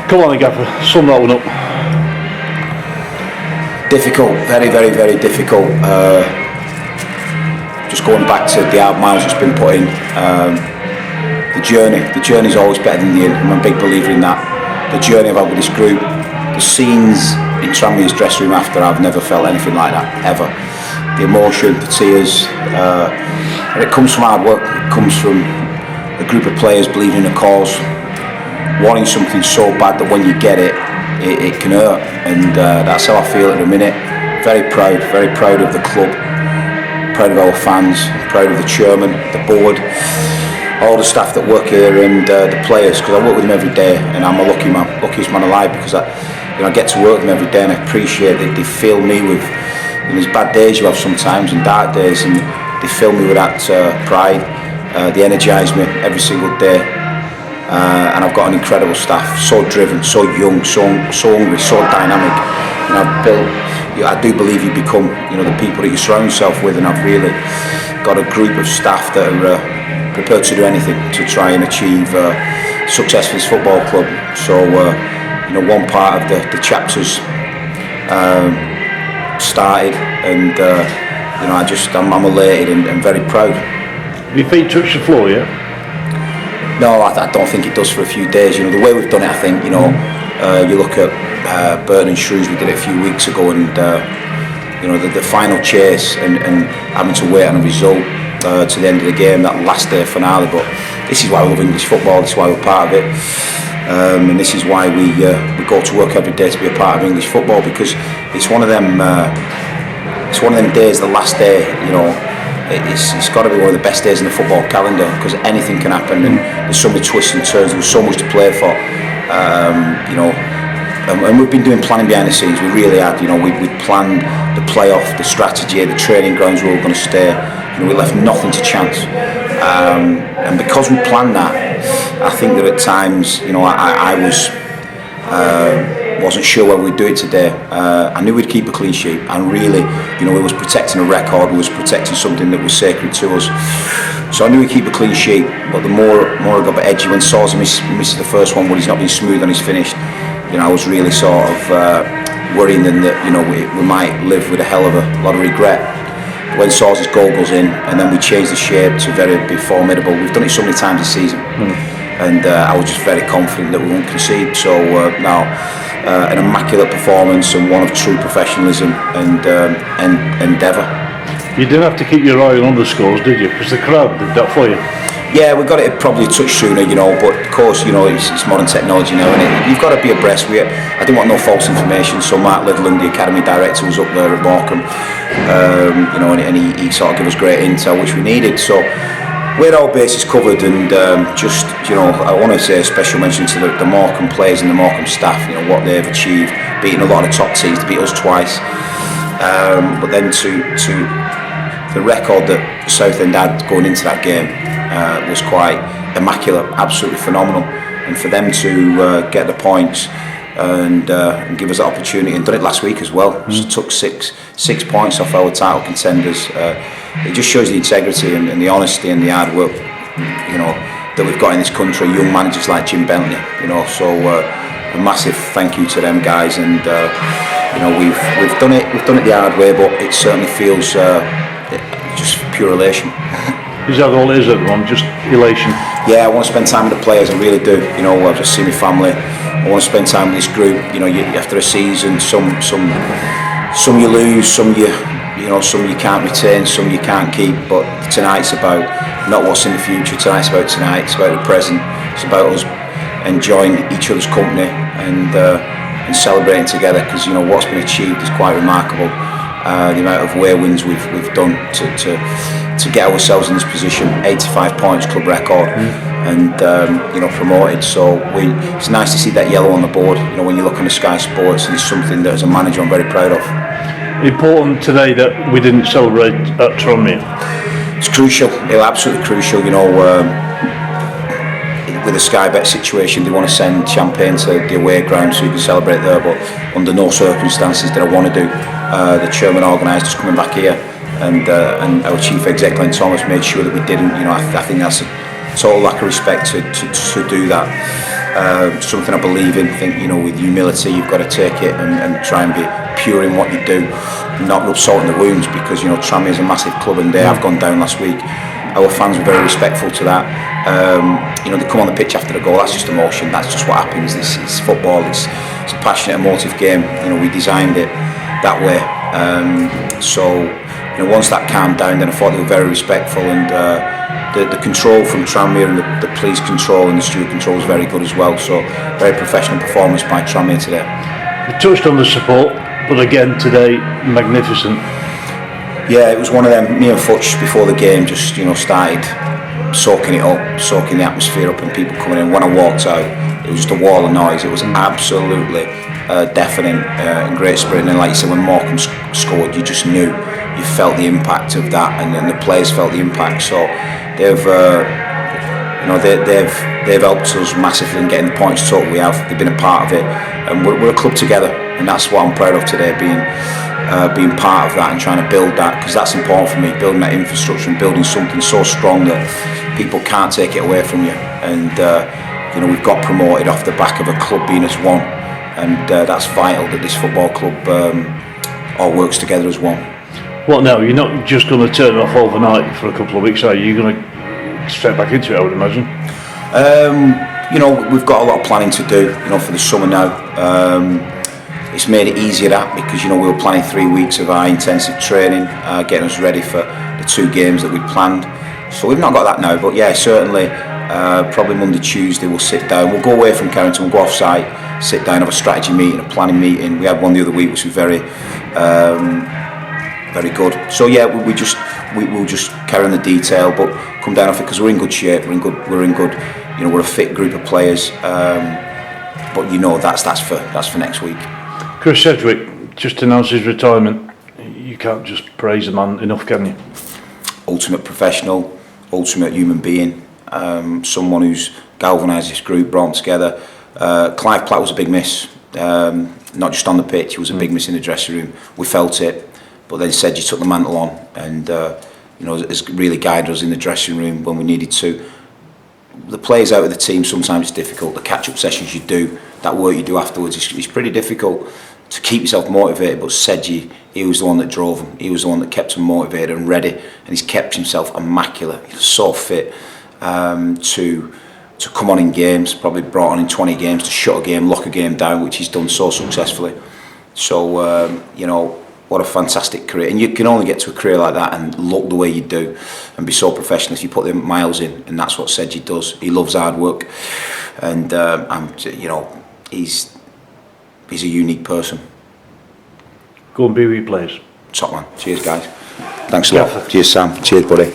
Come on, gaffer, sum that one up. Difficult, very, very, very difficult. Just going back to the hard miles that's been put in. The journey is always better than the end. I'm a big believer in that. The journey I've had with this group, the scenes in Tranmere's dressing room after, I've never felt anything like that, ever. The emotion, the tears, and it comes from hard work. It comes from a group of players believing in a cause, wanting something so bad that when you get it, it can hurt, and that's how I feel at the minute. Very proud of the club, proud of our fans, proud of the chairman, the board, all the staff that work here, and the players, because I work with them every day, and I'm a lucky man, luckiest man alive, because I get to work with them every day, and I appreciate that they fill me with, these bad days you have sometimes, and dark days, and they fill me with that pride. They energise me every single day. And I've got an incredible staff, so driven, so young, so hungry, so dynamic. And I do believe you become, the people that you surround yourself with. And I've really got a group of staff that are prepared to do anything to try and achieve success for this football club. So, one part of the chapters started, and I'm elated and very proud. Your feet touch the floor, yeah? No, I don't think it does for a few days. The way we've done it, I think, you look at Burton and Shrewsbury did it a few weeks ago, and the final chase and having to wait on a result to the end of the game, that last day finale. But this is why we love English football. This is why we're part of it, and this is why we go to work every day to be a part of English football, because it's one of them. It's one of them days, the last day, It's got to be one of the best days in the football calendar, because anything can happen, and there's so many twists and turns. There's so much to play for, and we've been doing planning behind the scenes. We really had, we planned the playoff, the strategy, the training grounds where we were going to stay. We left nothing to chance, and because we planned that, I think that at times, I wasn't sure whether we'd do it today. I knew we'd keep a clean sheet, and really, it was protecting a record, it was protecting something that was sacred to us. So I knew we'd keep a clean sheet, but the more I got a bit edgy when Sawsey misses the first one, when he's not been smooth on his finish, I was really sort of worrying then that we might live with a hell of a lot of regret. When Sawsey's goal goes in, and then we change the shape to be formidable. We've done it so many times this season, and I was just very confident that we won't concede. So now. An immaculate performance, and one of true professionalism and endeavour. You didn't have to keep your eye on the scores, did you? Because the crowd did that for you. Yeah, we got it probably a touch sooner, but of course, it's modern technology now, and you've got to be abreast. I didn't want no false information, so Mark Litherland, the academy director, was up there at Morecambe, and he sort of gave us great intel, which we needed. So we had all bases covered, and I want to say a special mention to the Morecambe players and the Morecambe staff. What they've achieved, beating a lot of top teams, to beat us twice, but then to the record that Southend had going into that game was quite immaculate, absolutely phenomenal, and for them to get the points and give us the opportunity, and done it last week as well. Just took six points off our title contenders. It just shows the integrity and the honesty and the hard work, that we've got in this country. Young managers like Jim Bentley, so a massive thank you to them guys. And we've done it the hard way, but it certainly feels just pure elation. Is that all it is, everyone? Just elation? Yeah, I want to spend time with the players. I really do. I've just seen my family. I want to spend time with this group. After a season, some you lose, some you can't retain, some you can't keep. But tonight's about not what's in the future. Tonight's about tonight. It's about the present. It's about us enjoying each other's company and celebrating together. Because what's been achieved is quite remarkable. The amount of away wins we've done to get ourselves in this position. 85 points, club record. And promoted. So it's nice to see that yellow on the board. When you look on the Sky Sports, and it's something that as a manager I'm very proud of. Important today that we didn't celebrate at Tranmere. It's crucial. Absolutely crucial. With the Sky Bet situation, they want to send champagne to the away ground so you can celebrate there. But under no circumstances did I want to do. The chairman organised us coming back here, and our chief exec Glenn Thomas made sure that we didn't. I think that's a total lack of respect to do that. something I believe in. I think, you know, with humility, you've got to take it and try and be pure in what you do, and not rub salt in the wounds, because, you know, Tranmere is a massive club and they have gone down last week. Our fans were very respectful to that. You know, they come on the pitch after the goal. That's just emotion. That's just what happens. It's football. It's a passionate, emotive game. You know, we designed it that way. So, you know, once that calmed down, then I thought they were very respectful, and the control from Tranmere and the police control and the steward control was very good as well. So, very professional performance by Tranmere today. We touched on the support, but again today, magnificent. Yeah, it was one of them. Me and Futch before the game just, you know, started soaking it up, soaking the atmosphere up, and people coming in. When I walked out, it was just a wall of noise. It was absolutely deafening and great spirit. And then, like you said, when Morecambe scored, you just knew, you felt the impact of that, and then the players felt the impact. So they've helped us massively in getting the points total we have. They've been a part of it, and we're a club together, and that's what I'm proud of today, being part of that and trying to build that, because that's important for me, building that infrastructure and building something so strong that people can't take it away from you. And you know, we've got promoted off the back of a club being as one, and that's vital that this football club all works together as one. What now? You're not just going to turn it off overnight for a couple of weeks, are you? You're going to straight back into it, I would imagine. You know, we've got a lot of planning to do, you know, for the summer now. It's made it easier that, because, you know, we were planning 3 weeks of our intensive training, getting us ready for the 2 games that we planned. So we've not got that now, but yeah, certainly probably Monday, Tuesday we'll sit down. We'll go away from Carrington, we'll go off site, sit down, have a strategy meeting, a planning meeting. We had one the other week which was very good. So yeah, we'll just carry on the detail, but come down off it, because we're in good shape. We're in good. You know, we're a fit group of players. But you know, that's for next week. Chris Sedgwick just announced his retirement. You can't just praise the man enough, can you? Ultimate professional, ultimate human being. Someone who's galvanised this group, brought them together. Clive Platt was a big miss. Not just on the pitch, he was a big miss in the dressing room. We felt it. But then Sedgy took the mantle on, and you know, has really guided us in the dressing room when we needed to. The players out of the team, sometimes it's difficult. The catch-up sessions you do, that work you do afterwards, it's pretty difficult to keep yourself motivated. But Sedgy, he was the one that drove him. He was the one that kept him motivated and ready, and he's kept himself immaculate. He's so fit to come on in games. Probably brought on in 20 games to shut a game, lock a game down, which he's done so successfully. So you know, what a fantastic career. And you can only get to a career like that and look the way you do and be so professional if you put the miles in, and that's what Sedgy does. He loves hard work, and you know, he's a unique person. Go and be with your players. Top man. Cheers, guys. Thanks a lot. Cheers, Sam. Cheers, buddy.